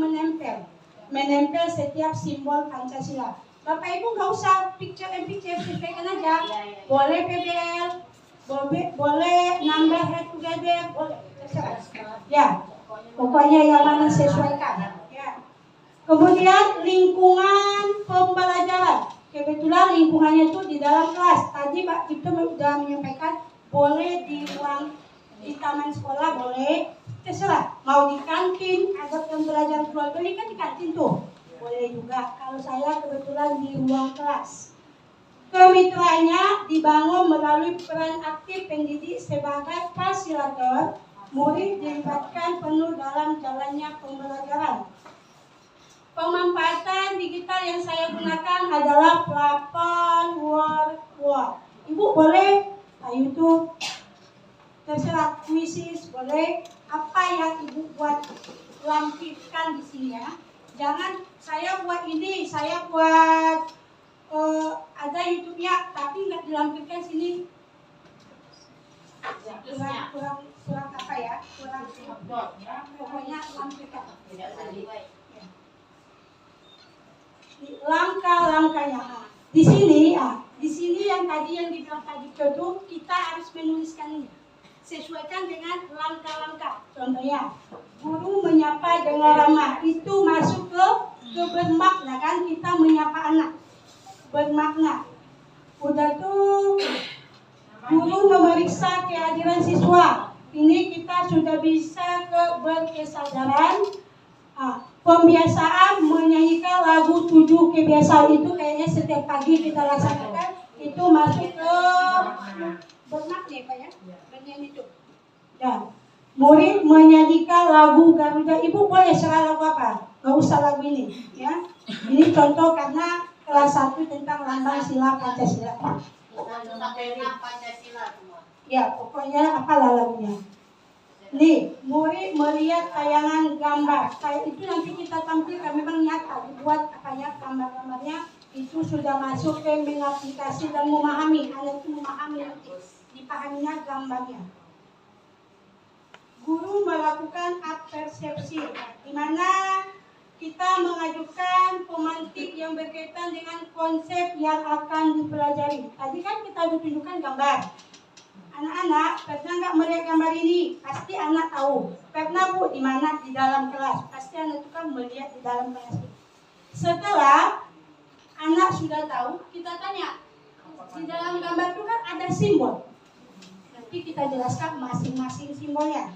menempel setiap simbol Pancasila. Bapak Ibu nggak usah picture and picture, sesuaikan aja. Boleh PBL, boleh nambah head together, boleh. Ya, pokoknya yang mana sesuaikan. Ya. Kemudian lingkungan pembelajaran. Kebetulan lingkungannya itu di dalam kelas. Tadi Pak Cipto sudah menyampaikan boleh di ruang di taman sekolah, boleh. Terserah. Mau di kantin, ada pembelajaran keluarga ini kan di kantin tuh. Boleh juga. Kalau saya kebetulan di ruang kelas. Kemitraannya dibangun melalui peran aktif pendidik sebagai fasilitator. Murid dilibatkan penuh dalam jalannya pembelajaran. Pemanfaatan digital yang saya gunakan adalah plafon, wall. Ibu boleh YouTube, terserah kuisis, boleh. Apa yang ibu buat lampirkan di sini ya. Jangan saya buat ini, saya buat ada YouTube-nya, tapi nggak dilampirkan sini. Kurang apa ya? Kurang pokoknya lampirkan. Langkah-langkahnya. Di sini yang tadi yang dibilang tadi itu kita harus menuliskan ini. Sesuaikan dengan langkah-langkah. Contohnya, guru menyapa dengan ramah. Itu masuk ke bermakna kan, kita menyapa anak. Bermakna. Udah tuh guru memeriksa kehadiran siswa. Ini kita sudah bisa ke berkesadaran. Pembiasaan menyanyikan lagu 7 kebiasaan itu kayaknya setiap pagi kita laksanakan. Itu masuk ke bermakna Pak ya. Bernyanyi itu. Ya. Murid menyanyikan lagu Garuda. Ibu boleh serah lagu apa? Gak usah lagu ini ya. Ini contoh karena kelas 1 tentang lambang sila Pancasila. Ya, pokoknya apalah lagunya. Nih, murid melihat tayangan gambar. Kayak itu nanti kita tampilkan memang nyata dibuat apanya gambar-gambarnya itu sudah masuk ke mengaplikasi dan memahami. Anak itu memahami nanti dipahaminya gambarnya. Guru melakukan persepsi, di mana kita mengajukan pemantik yang berkaitan dengan konsep yang akan dipelajari. Tadi kan kita tunjukkan gambar. Anak-anak pernah nggak melihat gambar ini? Pasti anak tahu. Pernah Bu, di mana? Di dalam kelas. Pasti anak itu kan melihat di dalam kelas. Setelah anak sudah tahu, kita tanya. Di dalam gambar itu kan ada simbol. Nanti kita jelaskan masing-masing simbolnya.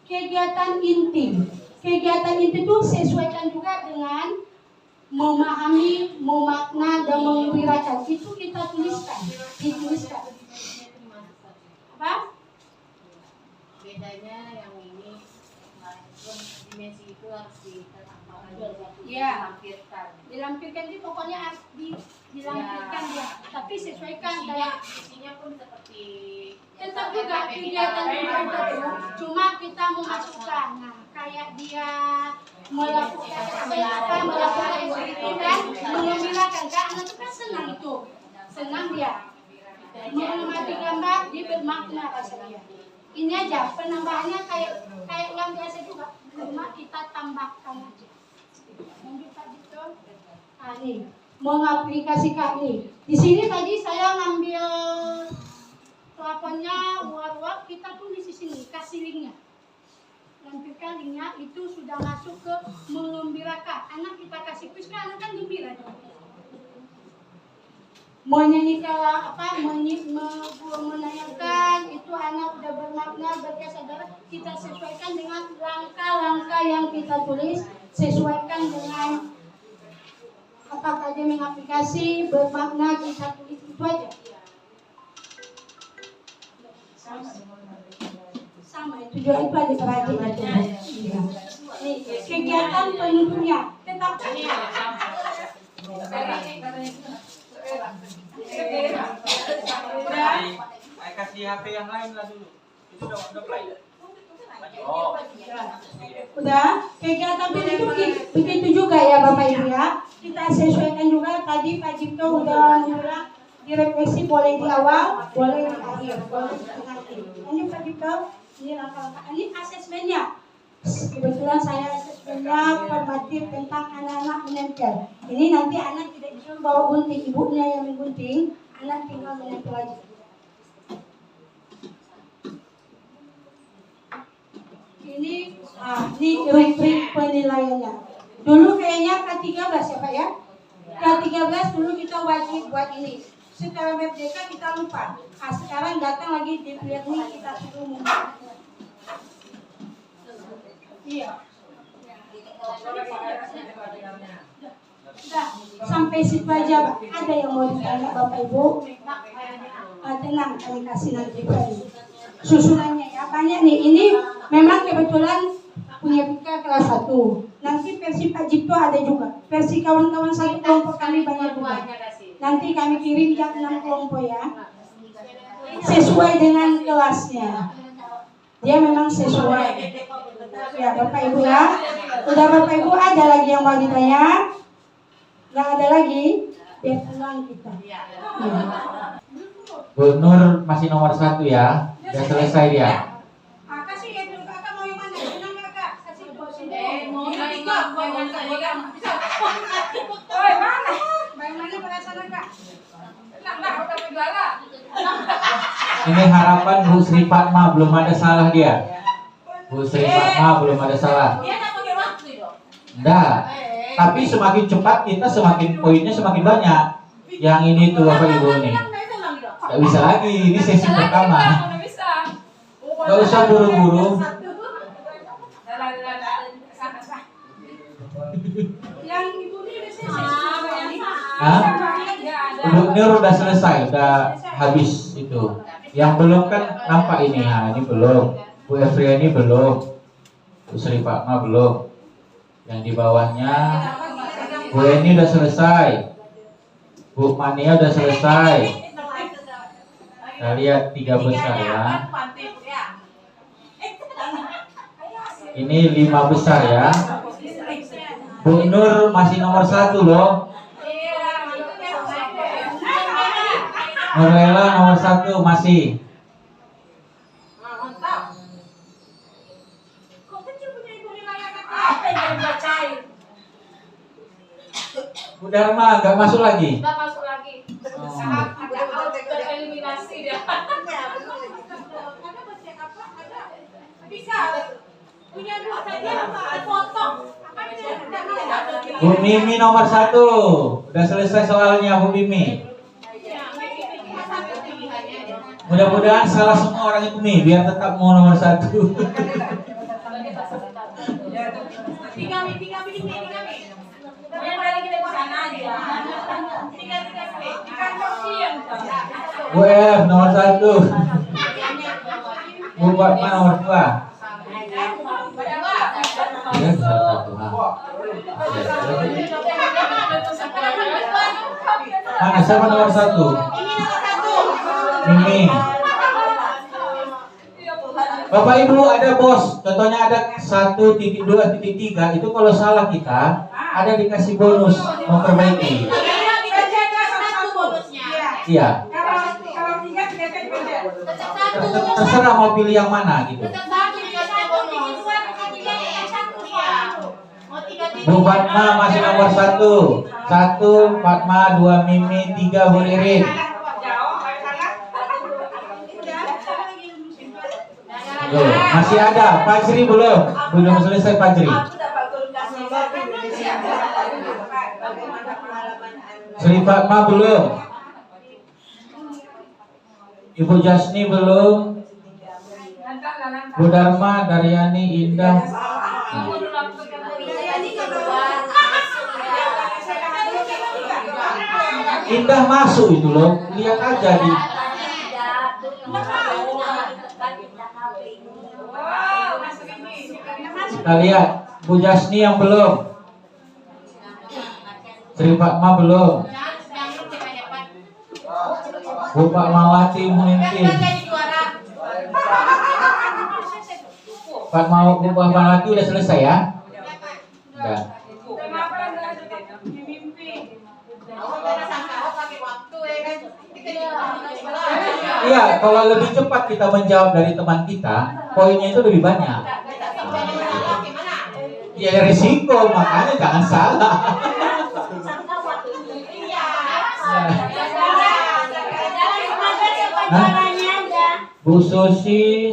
Kegiatan inti. Kegiatan inti itu sesuaikan juga dengan memahami, memakna, dan menguraikan. Itu kita tuliskan. Dituliskan. Apa? Bedanya yang ini dimensi itu harus dilampirkan itu pokoknya harus dilampirkan ya. Tapi sesuaikan kayak isinya pun seperti tetap juga kegiatan itu cuma kita memasukkan. Nah, kayak dia melakukan itu kan mengembirakan kan anak itu kan senang itu. Senang dia. Mengamati gambar dia bermakna rasa dia. ini aja penambahannya kayak yang biasa juga, cuma kita tambahkan aja. Lanjut Pak Dito. Nah, nih, mengaplikasikan nih. Di sini tadi saya ngambil plafonnya uap-uap, kita tulis di sini, kasih linknya. Lampirkan linknya, itu sudah masuk ke mengembirakan. Anak kita kasih kuis, anak kan gembira. Menyanyikan menanyakan itu anak udah bermakna berkesadaran, kita sesuaikan dengan langkah-langkah yang kita tulis, sesuaikan dengan apakah dia mengaplikasi bermakna kita tulis itu aja. Sama itu juga, itu ada perhatian aja. Nih, kegiatan penuturnya tetap kasih HP yang lain lah dulu. Itu udah play. Udah, kegiatan penutur begitu juga ya Bapak Ibu ya. Kita sesuaikan juga, tadi Pak Cipto udah bilang direfleksi boleh di awal, boleh di akhir, boleh di tengah. Ini Pak Cipto, ini langkah-langkah, ini asesmennya. Kebetulan saya asesmennya formatif tentang anak-anak menempel. Ini nanti anak tidak disuruh bawa gunting, ibunya yang menggunting, anak tinggal menempel aja. Ini rubrik penilaiannya. Dulu kayaknya K13 ya Pak ya. K13 dulu kita wajib buat ini. Setelah merdeka kita lupa. Nah, sekarang datang lagi di nih kita suruh membuat. Iya. Sudah, sampai situ aja Pak. Ada yang mau ditanya Bapak Ibu? Tenang, kami kasih nanti Pak. Susunannya ya, banyak nih. Ini memang kebetulan punya Pika kelas 1. Nanti versi Pak Cipto ada juga. Versi kawan-kawan satu kelompok kami banyak juga. Nanti kami kirim yang 6 kelompok ya. Sesuai dengan kelasnya. Dia memang sesuai. Ya Bapak Ibu ya. Udah Bapak Ibu, ada lagi yang mau ditanya? Nggak ada lagi? Biar tenang kita. Ya. Bu Nur masih nomor 1 ya. Udah selesai dia. Kasih ya dulu kakak, mau yang mana? Tenang kakak. Kasih bos ini. Mau yang ikut, mau yang ikut. Oi, mana? Bagaimana perasaan kakak? Tenang lah, udah segala. Ini harapan Bu Sri Fatma, belum ada salah dia. Bu Sri Fatma belum ada salah. Dia nggak pakai waktu dong. Enggak. Tapi semakin cepat kita semakin poinnya semakin banyak. Yang ini tuh Bapak Ibu nih. Gak bisa lagi, ini sesi pertama. Gak usah buru-buru. Yang ibu ini udah selesai. Hah? Bu Nur udah selesai, udah habis itu. Yang belum kan nampak ini, nah ini belum. Bu Efria ini belum. Bu Sri Fatma belum. Yang di bawahnya Bu Eni udah selesai. Bu Mania udah selesai. Kita lihat 3 besar ya. Ini 5 besar ya. Bu Nur masih nomor 1 loh. Nurlela nomor 1 masih. Bu Dharma nggak masuk lagi. Nggak masuk lagi. Ada tereliminasi dia. Bisa punya dua saja foto. Bu Mimi nomor 1. Udah selesai soalnya Bu Mimi. Mudah-mudahan salah semua orang itu nih, biar tetap mau nomor 1. Bu F nomor 1. Bu Fatma nomor 2. Ya, satu. Mana siapa nomor 1? Mimi. Bapak Ibu ada bos, contohnya ada 1.2.3 itu kalau salah kita ada dikasih bonus memperbaiki. Iya. Kalau 3 kita Terserah mau pilih yang mana gitu. Bu Fatma masih nomor 1. 1 Fatma, 2 Mimi, 3 Bu Ririn. Loh, masih ada. Fajri belum selesai Fajri. Sri Fatma belum. Ibu Jasni belum. Bu Dharma, Daryani, Indah. Indah masuk itu loh. Lihat aja di. Kita lihat Bu Jasni yang belum. Sri Fatma belum. Bu Fatmawati memimpin. Bu Fatmawati udah selesai ya? Udah. Iya, kalau lebih cepat kita menjawab dari teman kita, poinnya itu lebih banyak. Ya risiko, makanya jangan salah. Bu Susi,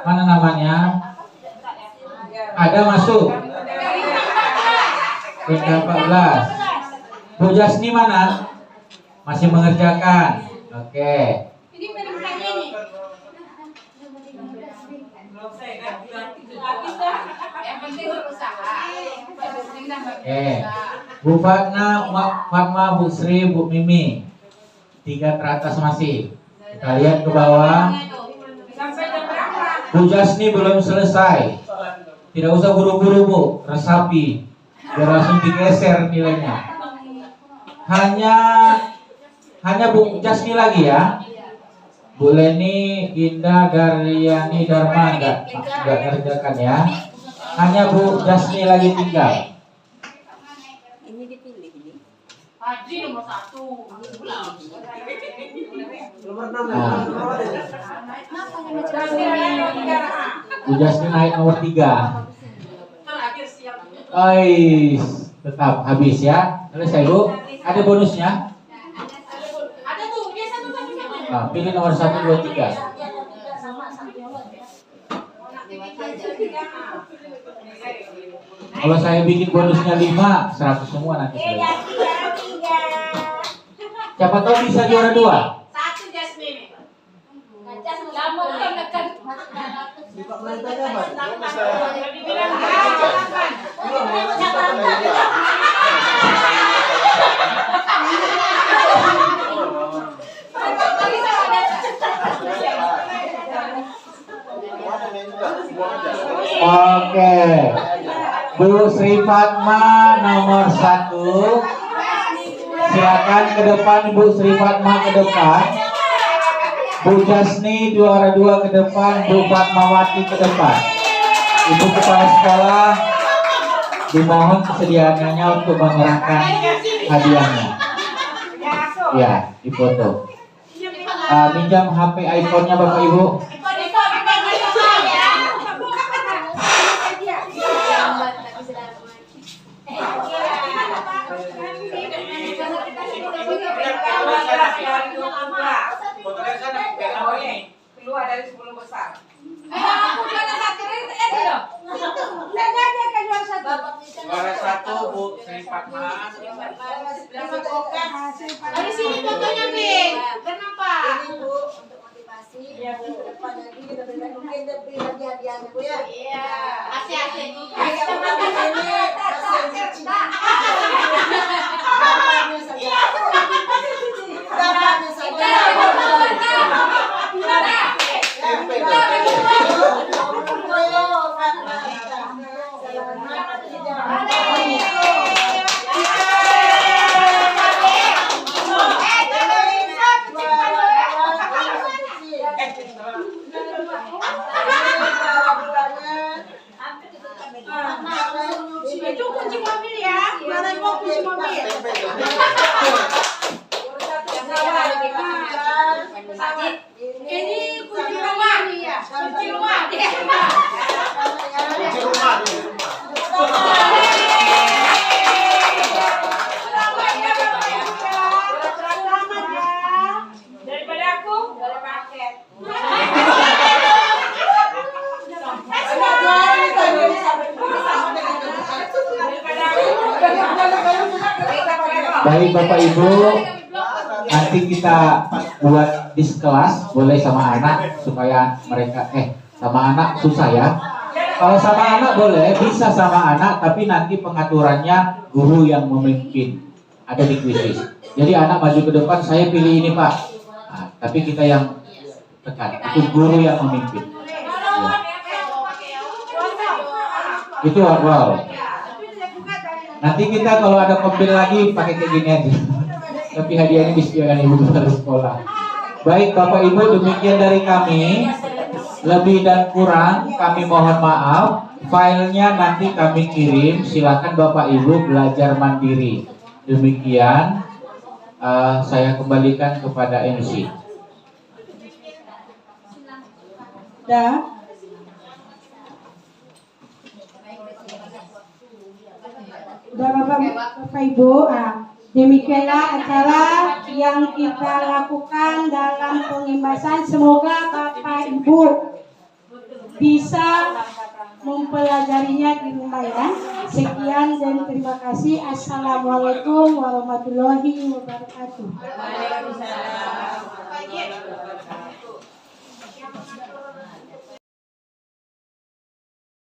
mana namanya? Ada masuk. Tinggal 14. Bu Jasni mana? Masih mengerjakan. Oke. Ini peringkatnya nih. Yang penting berusaha. Oke. Bu Fatma, Bu Sri, Bu Mimi. 3 teratas masih. Kita lihat ke bawah. Bu Jasni belum selesai. Tidak usah buru-buru Bu, resapi. Biar langsung digeser nilainya. Hanya Bu Jasni lagi ya. Bu Leni, Indah, Daryani, Dharma enggak ngerjakan ya. Hanya Bu Jasni lagi tinggal. Haji nomor 1. Bu Jasni naik nomor 3. Terakhir siap. Tetap habis ya. Selesai Bu. Ada bonusnya. Ada tuh, biasa tuh kan sama. Nah, pilih nomor 1, 2, 3. Kalau saya bikin bonusnya 5, 100 semua nanti. Siapa tahu bisa juara 2. 1 Jasmine. Lama kan dekat. Oke. Bu Sri Fatma nomor 1. Silakan ke depan Bu Sri Fatma ke depan. Bu Jasni juara 2 ke depan, Bu Fatmawati ke depan. Ibu kepala sekolah dimohon kesediaannya untuk menyerahkan hadiahnya. Ya, difoto. Minjam HP iPhone-nya Bapak Ibu. Keluar dari 10 besar. Juara 1 Bu Sri Fatma. Dari sini fotonya, Bin. Kenapa? Ini Bu untuk motivasi. Ya Bu, depan lagi kita berikan mungkin lebih lagi hadiahnya Bu ya. Iya. Asik-asik. Ayo teman-teman ini masih cinta. Dapatnya saja. Dapatnya saja. Baik Bapak Ibu, nanti kita buat diskelas boleh sama anak supaya mereka sama anak susah ya. Kalau sama anak boleh, bisa sama anak, tapi nanti pengaturannya guru yang memimpin. Ada di kuisis. Jadi anak maju ke depan, saya pilih ini Pak. Nah, tapi kita yang tekan, itu guru yang memimpin. Ya. Itu wow. Nanti kita kalau ada mobil lagi pakai kayak gini aja. Tapi hadiahnya disediakan ibu kepala sekolah. Baik Bapak Ibu, demikian dari kami. Lebih dan kurang kami mohon maaf. Filenya nanti kami kirim. Silakan Bapak Ibu belajar mandiri. Demikian saya kembalikan kepada MC. Udah Bapak Ibu, demikianlah acara yang kita lakukan dalam pengimbasan. Semoga Bapak Ibu bisa mempelajarinya di rumah ya. Sekian dan terima kasih. Assalamualaikum warahmatullahi wabarakatuh.